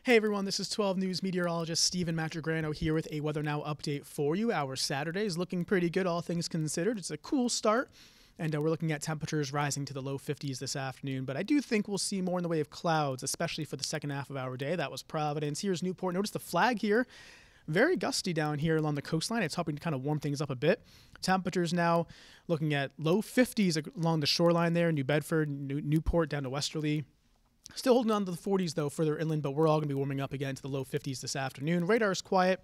Hey everyone, this is 12 News meteorologist Steven Matrigrano here with a Weather Now update for you. Our Saturday is looking pretty good, all things considered. It's a cool start, and we're looking at temperatures rising to the low 50s this afternoon. But I do think we'll see more in the way of clouds, especially for the second half of our day. That was Providence. Here's Newport. Notice the flag here. Very gusty down here along the coastline. It's helping to kind of warm things up a bit. Temperatures now looking at low 50s along the shoreline there, New Bedford, Newport down to Westerly. Still holding on to the 40s, though, further inland, but we're all going to be warming up again to the low 50s this afternoon. Radar is quiet.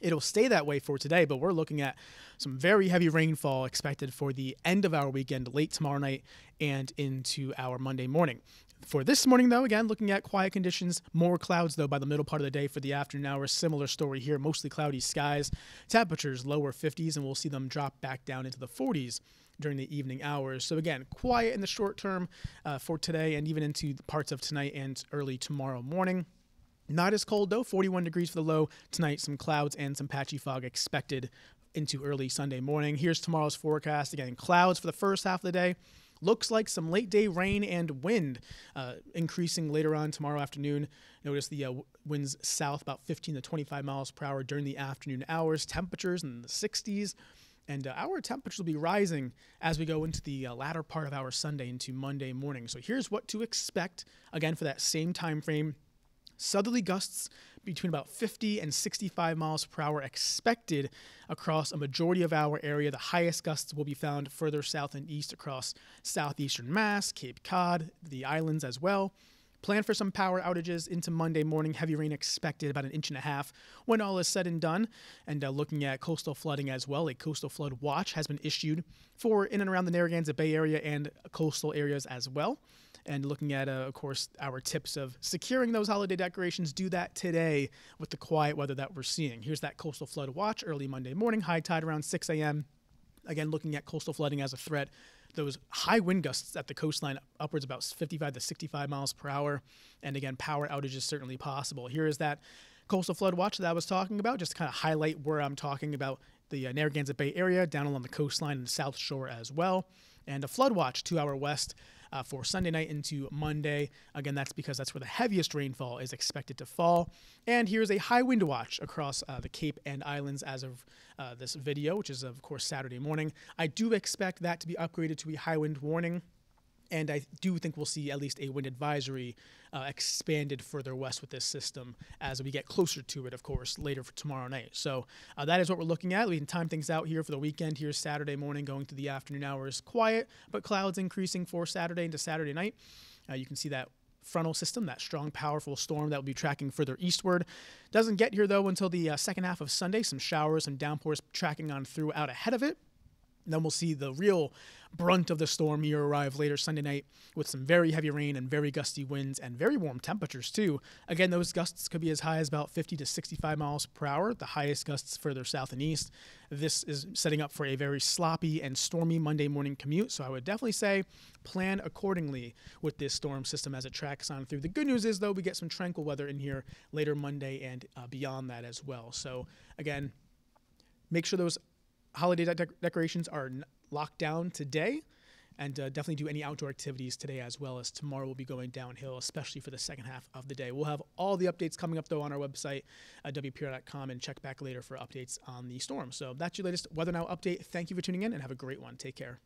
It'll stay that way for today, but we're looking at some very heavy rainfall expected for the end of our weekend, late tomorrow night and into our Monday morning. For this morning, though, again, looking at quiet conditions, more clouds, though, by the middle part of the day for the afternoon hours. Similar story here, mostly cloudy skies. Temperatures lower 50s, and we'll see them drop back down into the 40s during the evening hours. So again, quiet in the short term for today and even into parts of tonight and early tomorrow morning. Not as cold, though, 41 degrees for the low tonight, some clouds and some patchy fog expected into early Sunday morning. Here's tomorrow's forecast. Again, clouds for the first half of the day. Looks like some late day rain and wind increasing later on tomorrow afternoon. Notice the winds south about 15 to 25 miles per hour during the afternoon hours. Temperatures in the 60s. And our temperatures will be rising as we go into the latter part of our Sunday into Monday morning. So here's what to expect, again, for that same time frame. Southerly gusts between about 50 and 65 miles per hour expected across a majority of our area. The highest gusts will be found further south and east across southeastern Mass, Cape Cod, the islands as well. Plan for some power outages into Monday morning. Heavy rain expected, about 1.5 inches when all is said and done. And looking at coastal flooding as well, a coastal flood watch has been issued for in and around the Narragansett Bay area and coastal areas as well. And looking at, of course, our tips of securing those holiday decorations, do that today with the quiet weather that we're seeing. Here's that coastal flood watch early Monday morning, high tide around 6 a.m. Again, looking at coastal flooding as a threat. Those high wind gusts at the coastline, upwards about 55 to 65 miles per hour. And again, power outages certainly possible. Here is that coastal flood watch that I was talking about, just to kind of highlight where I'm talking about the Narragansett Bay area, down along the coastline and the South Shore as well. And a flood watch 2 hour west for Sunday night into Monday. Again, that's because that's where the heaviest rainfall is expected to fall. And here's a high wind watch across the Cape and Islands as of this video, which is, of course, Saturday morning. I do expect that to be upgraded to a high wind warning. And I do think we'll see at least a wind advisory expanded further west with this system as we get closer to it, of course, later for tomorrow night. So that is what we're looking at. We can time things out here for the weekend. Here's Saturday morning going through the afternoon hours. Quiet, but clouds increasing for Saturday into Saturday night. You can see that frontal system, that strong, powerful storm that will be tracking further eastward. Doesn't get here, though, until the second half of Sunday. Some showers and downpours tracking on through out ahead of it. Then we'll see the real brunt of the storm here arrive later Sunday night with some very heavy rain and very gusty winds and very warm temperatures too. Again, those gusts could be as high as about 50 to 65 miles per hour, the highest gusts further south and east. This is setting up for a very sloppy and stormy Monday morning commute, so I would definitely say plan accordingly with this storm system as it tracks on through. The good news is, though, we get some tranquil weather in here later Monday and beyond that as well. So again, make sure those holiday decorations are locked down today, and definitely do any outdoor activities today as well, as tomorrow will be going downhill, especially for the second half of the day. We'll have all the updates coming up, though, on our website at WPRI.com, and check back later for updates on the storm. So that's your latest Weather Now update. Thank you for tuning in, and have a great one. Take care.